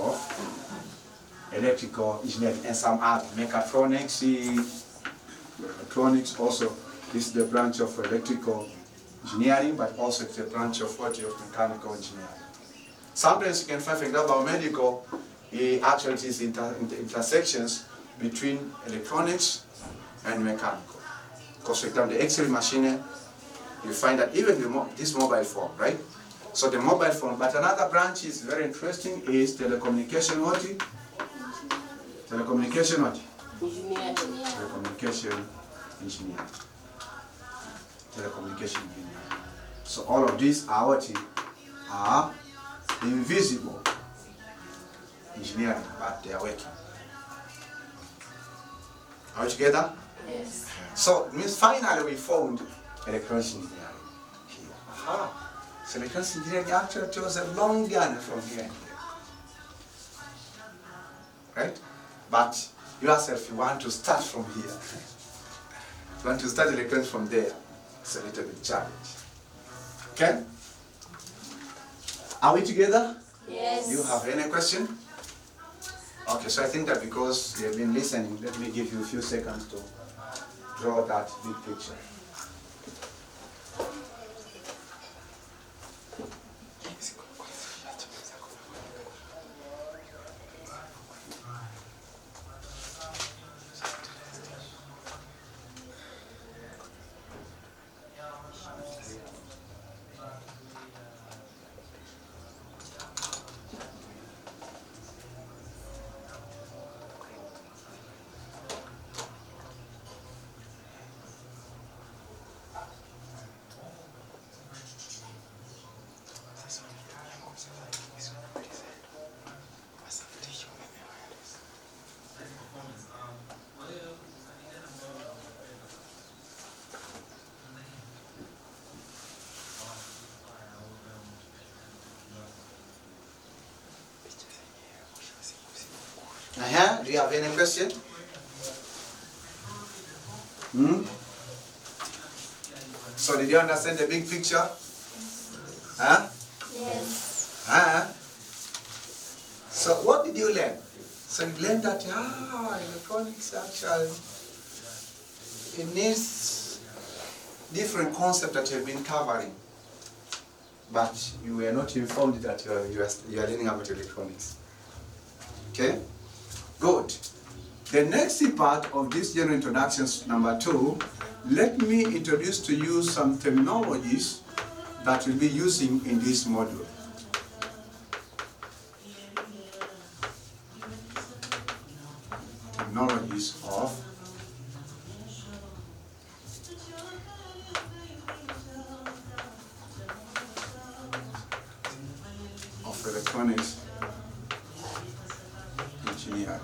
of electrical engineering and some other mechatronics, electronics also. This is the branch of electrical engineering, but also it's a branch of mechanical engineering. Sometimes you can find, for example, biomedical, actually it is intersections between electronics and mechanical. Because for example, the X-ray machine, you find that even this mobile phone, right? So the mobile phone, but another branch is very interesting is telecommunication what? Telecommunication what? Engineering. Telecommunication engineering. Telecommunication engineering. So all of these are what? Are invisible engineering, but they are working. Are we together? Yes. So it means finally we found electronics engineering here. Aha. So electronics engineering actually was a long journey from here and here. Right? But yourself, you want to start from here. You want to start electronics from there. It's a little bit challenge. Okay? Are we together? Yes. Do you have any question? Okay, so I think that because you have been listening, let me give you a few seconds to draw that big picture. Do you have any question? So did you understand the big picture? Huh? Yes. Huh? So what did you learn? So you learned that electronics actually it needs different concepts that you have been covering, but you were not informed that you are learning about electronics. Okay? Good. The next part of this general introductions, number 2, let me introduce to you some terminologies that we'll be using in this module. Terminologies of electronics engineering.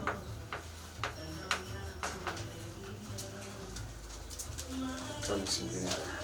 Electronics engineering.